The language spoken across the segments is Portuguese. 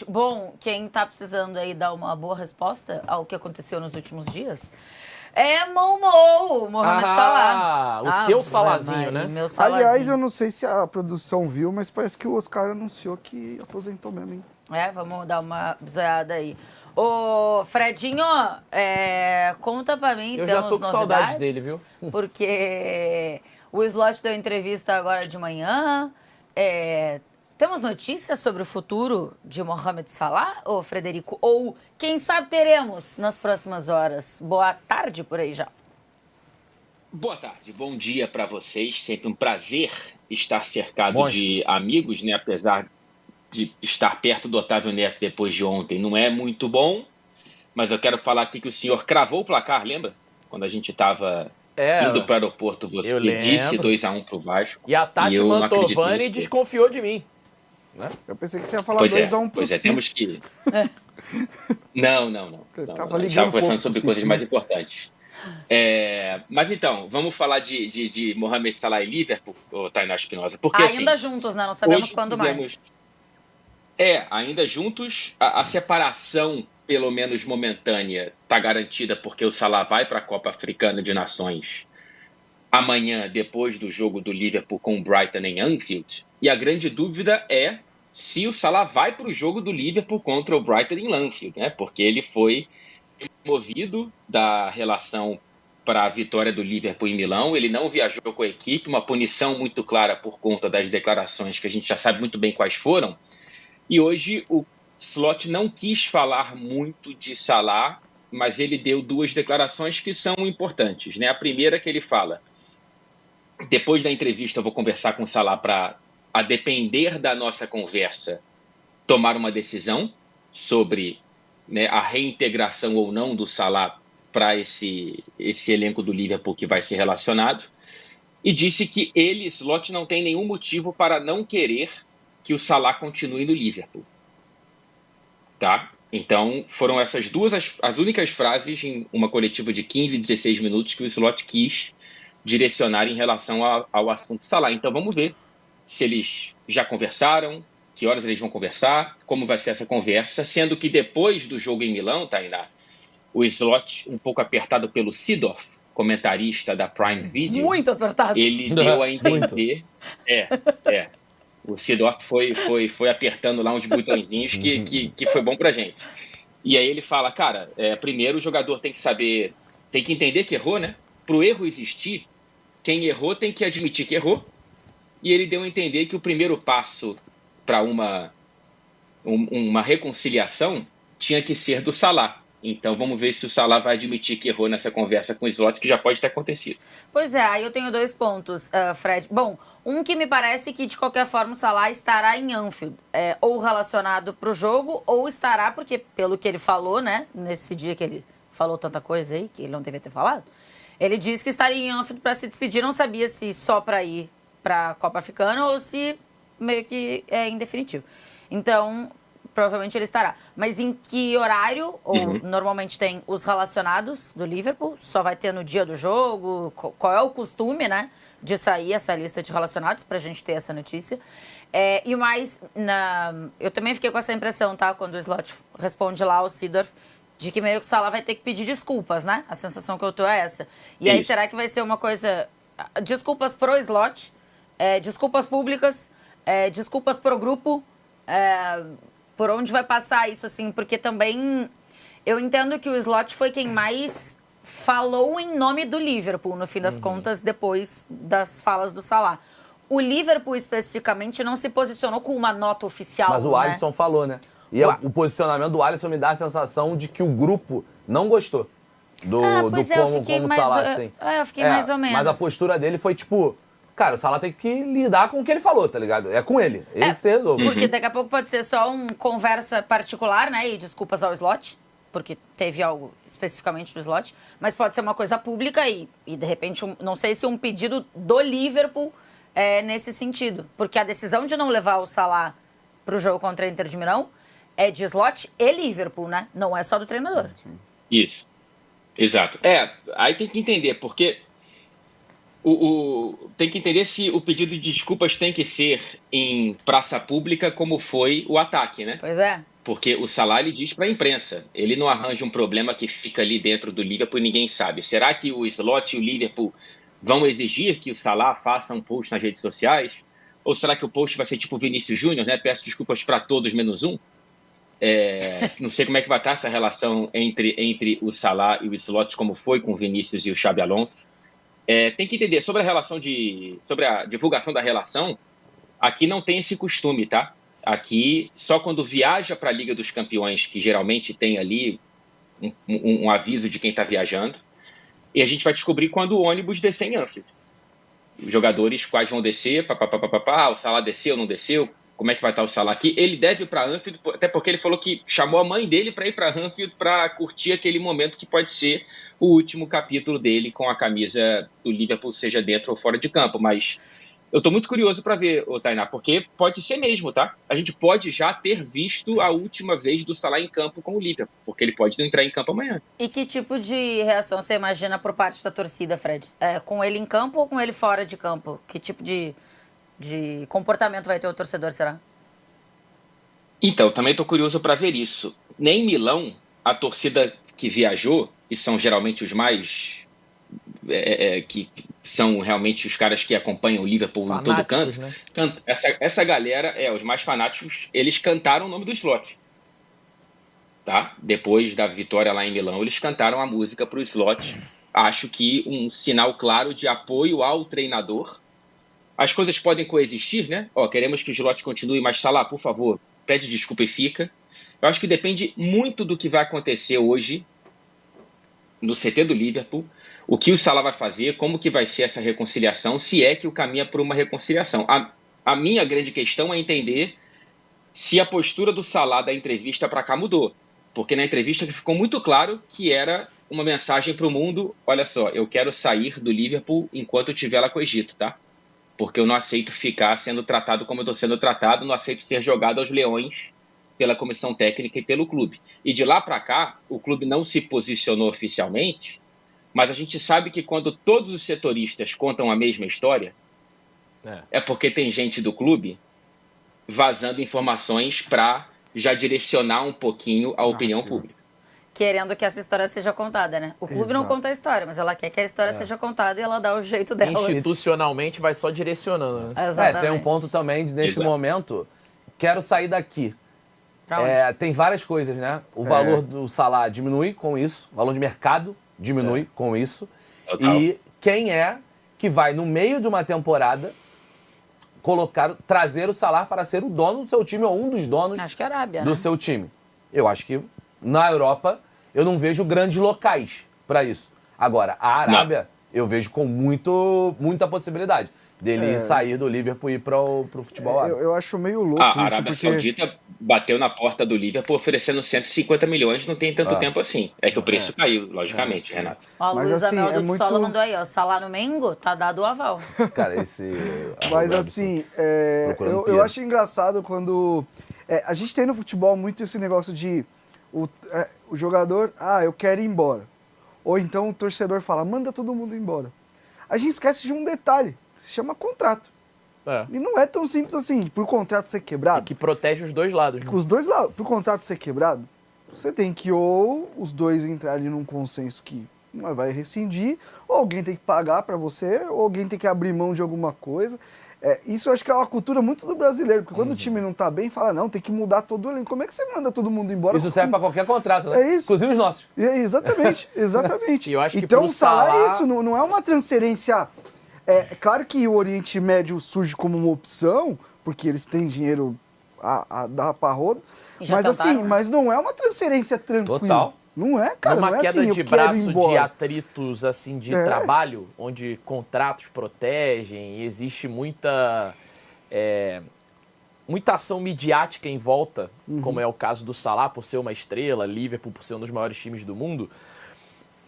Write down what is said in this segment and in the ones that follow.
Bom, quem tá precisando aí dar uma boa resposta ao que aconteceu nos últimos dias é Mohamed Salah. O seu Salahzinho, né? Meu Salahzinho. Aliás, eu não sei se a produção viu, mas parece que o Oscar anunciou que aposentou mesmo, hein? Vamos dar uma bisoiada aí. Ô, Fredinho, conta pra mim, eu já tô com saudade dele, viu? Porque o Slot deu entrevista agora de manhã. Temos notícias sobre o futuro de Mohamed Salah, ô Frederico? Ou, quem sabe, teremos nas próximas horas. Boa tarde por aí já. Boa tarde, bom dia para vocês. Sempre um prazer estar cercado de amigos, né? Apesar de estar perto do Otávio Neto depois de ontem. Não é muito bom, mas eu quero falar aqui que o senhor cravou o placar, lembra? Quando a gente estava indo para o aeroporto, você disse 2-1 pro Vasco. E a Tati Mantovani desconfiou de mim. Eu pensei que você ia falar 2-1 pro Pois é, temos que... Não. A gente estava conversando sobre coisas mais importantes. Mas então, vamos falar de Mohamed Salah e Liverpool, Tainá Espinosa. Porque, ainda juntos, né? Não sabemos quando mais. Ainda juntos. A separação, pelo menos momentânea, está garantida porque o Salah vai para a Copa Africana de Nações amanhã, depois do jogo do Liverpool com o Brighton em Anfield. E a grande dúvida é se o Salah vai para o jogo do Liverpool contra o Brighton em Anfield, né? Porque ele foi removido da relação para a vitória do Liverpool em Milão. Ele não viajou com a equipe, uma punição muito clara por conta das declarações que a gente já sabe muito bem quais foram. E hoje o Slot não quis falar muito de Salah, mas ele deu duas declarações que são importantes, né? A primeira é que ele fala: depois da entrevista eu vou conversar com o Salah para, a depender da nossa conversa, tomar uma decisão sobre, né, a reintegração ou não do Salah para esse elenco do Liverpool que vai ser relacionado. E disse que ele, Slot, não tem nenhum motivo para não querer que o Salah continue no Liverpool. Tá? Então, foram essas duas as únicas frases em uma coletiva de 15, 16 minutos que o Slot quis direcionar em relação ao assunto Salah. Então, vamos ver se eles já conversaram, que horas eles vão conversar, como vai ser essa conversa, sendo que depois do jogo em Milão, Tainá, o Slot, um pouco apertado pelo Seedorf, comentarista da Prime Video, muito apertado. Ele deu a entender... O Seedorf foi apertando lá uns botõezinhos que foi bom pra gente. E aí ele fala, cara, primeiro o jogador tem que saber, tem que entender que errou, né? Pro erro existir, quem errou tem que admitir que errou. E ele deu a entender que o primeiro passo para uma reconciliação tinha que ser do Salah. Então vamos ver se o Salah vai admitir que errou nessa conversa com o Slot, que já pode ter acontecido. Pois é, aí eu tenho 2 pontos, Fred. Bom, um que me parece que de qualquer forma o Salah estará em Anfield, ou relacionado para o jogo, ou estará, porque pelo que ele falou, né, nesse dia que ele falou tanta coisa aí, que ele não devia ter falado, ele disse que estaria em Anfield para se despedir, não sabia se só para ir para a Copa Africana ou se meio que é indefinitivo. Então, provavelmente ele estará. Mas em que horário? Ou normalmente tem os relacionados do Liverpool? Só vai ter no dia do jogo? Qual é o costume, né, de sair essa lista de relacionados pra gente ter essa notícia? E mais, eu também fiquei com essa impressão, tá? Quando o Slot responde lá ao Seedorf, de que meio que o Salah vai ter que pedir desculpas, né? A sensação que eu tô é essa. E aí, será que vai ser uma coisa... Desculpas pro Slot, desculpas públicas, desculpas pro grupo, por onde vai passar isso, assim? Porque também eu entendo que o Slot foi quem mais falou em nome do Liverpool, no fim das contas, depois das falas do Salah. O Liverpool, especificamente, não se posicionou com uma nota oficial, mas o Alisson falou, né? E o posicionamento do Alisson me dá a sensação de que o grupo não gostou do como o Salah, assim. Eu fiquei mais ou menos. Mas a postura dele foi tipo... Cara, o Salah tem que lidar com o que ele falou, tá ligado? É com ele. Ele que se resolve. Porque daqui a pouco pode ser só uma conversa particular, né? E desculpas ao Slot, porque teve algo especificamente do Slot. Mas pode ser uma coisa pública e de repente, não sei se um pedido do Liverpool nesse sentido. Porque a decisão de não levar o Salah pro jogo contra a Inter de Milão é de Slot e Liverpool, né? Não é só do treinador. Isso. Exato. Aí tem que entender, porque... tem que entender se o pedido de desculpas tem que ser em praça pública, como foi o ataque, né? Pois é. Porque o Salah, ele diz para a imprensa, ele não arranja um problema que fica ali dentro do Liverpool e ninguém sabe. Será que o Slot e o Liverpool vão exigir que o Salah faça um post nas redes sociais? Ou será que o post vai ser tipo o Vinícius Júnior, né? Peço desculpas para todos menos um. Não sei como é que vai estar essa relação entre o Salah e o Slot, como foi com o Vinícius e o Xabi Alonso. Tem que entender sobre a divulgação da relação. Aqui não tem esse costume, tá? Aqui, só quando viaja para a Liga dos Campeões, que geralmente tem ali um aviso de quem está viajando, e a gente vai descobrir quando o ônibus descer em Anfield. Os jogadores quais vão descer, o Salah desceu, não desceu, como é que vai estar o Salah aqui. Ele deve ir para Anfield, até porque ele falou que chamou a mãe dele para ir para Anfield para curtir aquele momento que pode ser o último capítulo dele com a camisa do Liverpool, seja dentro ou fora de campo. Mas eu estou muito curioso para ver, Tainá, porque pode ser mesmo, tá? A gente pode já ter visto a última vez do Salah em campo com o Liverpool, porque ele pode não entrar em campo amanhã. E que tipo de reação você imagina por parte da torcida, Fred? Com ele em campo ou com ele fora de campo? Que tipo de comportamento vai ter o torcedor, será? Então, também estou curioso para ver isso. Nem em Milão, a torcida que viajou, e são geralmente os mais... que são realmente os caras que acompanham o Liverpool fanáticos, em todo canto, né? Essa galera, os mais fanáticos, eles cantaram o nome do Slot. Tá? Depois da vitória lá em Milão, eles cantaram a música para o Slot. Acho que um sinal claro de apoio ao treinador. As coisas podem coexistir, né? Queremos que o Slot continue, mas Salah, por favor, pede desculpa e fica. Eu acho que depende muito do que vai acontecer hoje no CT do Liverpool, o que o Salah vai fazer, como que vai ser essa reconciliação, se é que o caminho é por uma reconciliação. A minha grande questão é entender se a postura do Salah da entrevista para cá mudou. Porque na entrevista ficou muito claro que era uma mensagem para o mundo: olha só, eu quero sair do Liverpool enquanto eu estiver lá com o Egito, tá? Porque eu não aceito ficar sendo tratado como eu estou sendo tratado, não aceito ser jogado aos leões pela comissão técnica e pelo clube. E de lá para cá, o clube não se posicionou oficialmente, mas a gente sabe que quando todos os setoristas contam a mesma história, é porque tem gente do clube vazando informações para já direcionar um pouquinho a opinião pública. Querendo que essa história seja contada, né? O clube não conta a história, mas ela quer que a história seja contada e ela dá o jeito dela. Institucionalmente vai só direcionando, né? Tem um ponto também, nesse momento, quero sair daqui. Tem várias coisas, né? O valor do Salah diminui com isso, o valor de mercado diminui com isso. Total. E quem é que vai, no meio de uma temporada, trazer o Salah para ser o dono do seu time ou um dos donos acho que a Arábia, do seu time? Eu acho que na Europa eu não vejo grandes locais para isso. Agora, a Arábia eu vejo com muita possibilidade dele sair do Liverpool e ir pro futebol árabe. Eu acho meio louco a Arábia Saudita bateu na porta do Liverpool oferecendo 150 milhões, não tem tanto tempo assim. É que o preço caiu, logicamente, Renato. Ó, o Luiz Amel do Sola mandou aí, Salah no Mengo, tá dado o aval. Cara, Mas assim, eu acho engraçado quando... a gente tem no futebol muito esse negócio de o jogador, eu quero ir embora. Ou então o torcedor fala, manda todo mundo embora. A gente esquece de um detalhe, que se chama contrato. E não é tão simples assim, por contrato ser quebrado. Que protege os dois lados. Né? Os dois lados. Por contrato ser quebrado, você tem que ou os dois entrarem num consenso que não vai rescindir, ou alguém tem que pagar para você, ou alguém tem que abrir mão de alguma coisa. Isso eu acho que é uma cultura muito do brasileiro, porque quando o time não tá bem, fala, não, tem que mudar todo o elenco. Como é que você manda todo mundo embora? Isso serve para qualquer contrato, né? É isso. Inclusive os nossos. Exatamente. Eu acho que então o salário é isso, não é uma transferência... claro que o Oriente Médio surge como uma opção, porque eles têm dinheiro a dar pra roda, mas assim, mas não é uma transferência tranquila. Total. Não é, cara. Uma não é queda assim, de braço de atritos assim, de trabalho, onde contratos protegem, existe muita ação midiática em volta, como é o caso do Salah, por ser uma estrela, Liverpool por ser um dos maiores times do mundo.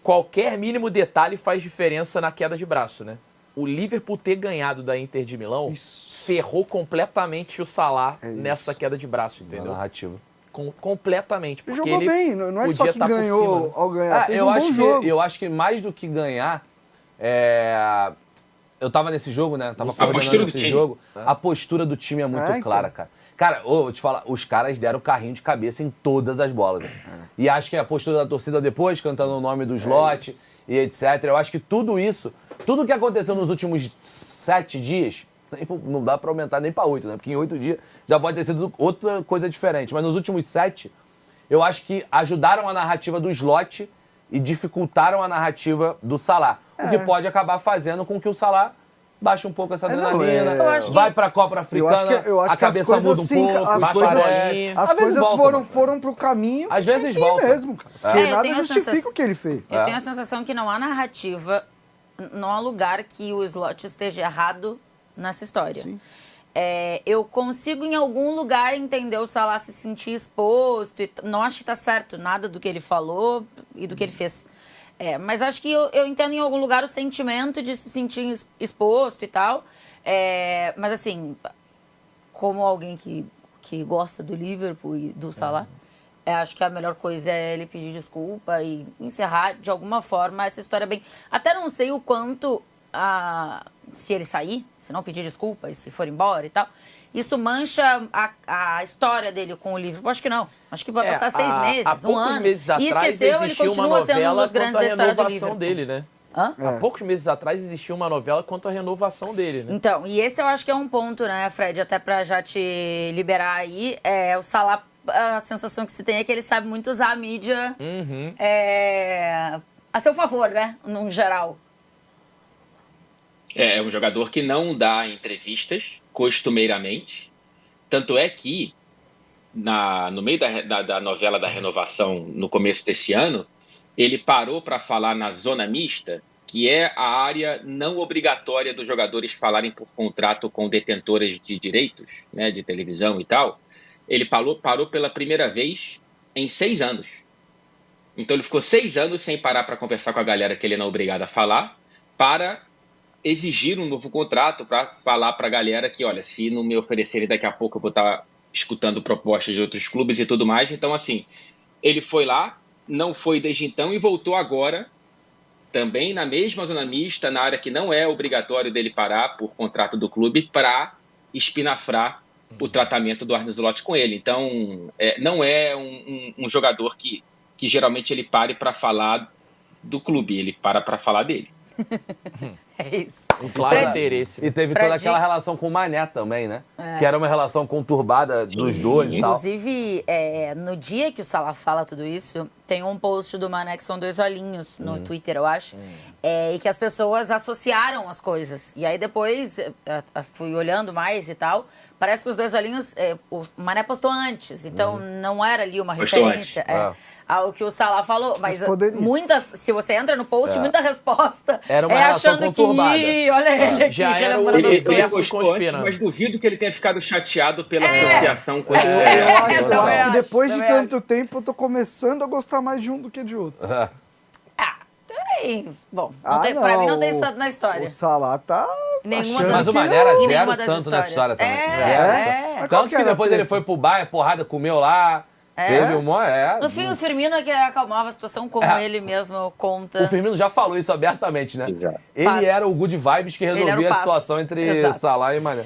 Qualquer mínimo detalhe faz diferença na queda de braço, né? O Liverpool ter ganhado da Inter de Milão ferrou completamente o Salah nessa queda de braço, entendeu? Na narrativa. Completamente. Porque jogou ele bem, não é só que ganhou ao ganhar. Fez eu, um acho bom jogo. eu acho que mais do que ganhar, eu tava nesse jogo, né? Tava coordenando esse jogo. A postura do time é muito clara, cara. Cara, vou te falar, os caras deram carrinho de cabeça em todas as bolas. E acho que a postura da torcida depois, cantando o nome do slot e etc. Eu acho que tudo isso, tudo que aconteceu nos últimos 7 dias, não dá pra aumentar nem pra 8, né? Porque em 8 dias já pode ter sido outra coisa diferente. Mas nos últimos 7, eu acho que ajudaram a narrativa do slot e dificultaram a narrativa do Salah. O que pode acabar fazendo com que o Salah baixe um pouco essa adrenalina, vai pra Copa Africana, eu acho a cabeça muda um pouco, as coisas foram pro caminho às vezes voltam mesmo, cara. Porque nada justifica o que ele fez. Eu tenho a sensação que não há narrativa, não há lugar que o slot esteja errado nessa história. Eu consigo em algum lugar entender o Salah se sentir exposto, não acho que tá certo nada do que ele falou e do que ele fez. Mas acho que eu entendo em algum lugar o sentimento de se sentir exposto e tal. Mas assim, como alguém que gosta do Liverpool e do Salah, acho que a melhor coisa é ele pedir desculpa e encerrar de alguma forma essa história bem... Até não sei o quanto, se ele sair, se não pedir desculpa e se for embora e tal... Isso mancha a história dele com o Liverpool? Acho que não. Acho que vai passar 6 meses, um ano. Meses atrás, e esqueceu, ele continua sendo um dos grandes da história do Liverpool. Dele, né? Há poucos meses atrás existia uma novela quanto à renovação dele, né? Então, e esse eu acho que é um ponto, né, Fred? Até pra já te liberar aí, o Salah, a sensação que se tem é que ele sabe muito usar a mídia a seu favor, né? No geral. É um jogador que não dá entrevistas costumeiramente. Tanto é que, no meio da novela da renovação, no começo desse ano, ele parou para falar na zona mista, que é a área não obrigatória dos jogadores falarem por contrato com detentoras de direitos, né, de televisão e tal. Ele parou pela primeira vez em 6 anos. Então ele ficou 6 anos sem parar para conversar com a galera que ele não é obrigado a falar, para exigir um novo contrato, para falar para a galera que, olha, se não me oferecerem daqui a pouco eu vou estar escutando propostas de outros clubes e tudo mais. Então, assim, ele foi lá, não foi desde então e voltou agora, também na mesma zona mista, na área que não é obrigatório dele parar por contrato do clube, para espinafrar o tratamento do Arne Slot com ele. Então, não é um jogador que geralmente ele pare para falar do clube, ele para falar dele. É isso. Um claro interesse. E teve toda aquela relação com o Mané também, né? Que era uma relação conturbada dos dois e tal. Inclusive, no dia que o Salah fala tudo isso, tem um post do Mané que são 2 olhinhos no Twitter, eu acho, e que as pessoas associaram as coisas. E aí depois, fui olhando mais e tal, parece que os 2 olhinhos, o Mané postou antes, então não era ali uma referência ao que o Salah falou, mas se você entra no post, muita resposta era uma relação achando conturbada. Que, olha ele aqui, já era ele postou antes, mas duvido que ele tenha ficado chateado pela associação com esse eu acho que depois de tanto tempo eu tô começando a gostar mais de um do que de outro. Bom, pra mim não tem santo na história. O Salah tá... Mas o Mané era zero santo nessa história também. Tanto que depois ele foi pro bar, a porrada comeu lá. Teve No fim, o Firmino é que acalmava a situação, como ele mesmo conta. O Firmino já falou isso abertamente, né? Exato. Ele era o good vibes que resolvia a situação entre Salah e Mané.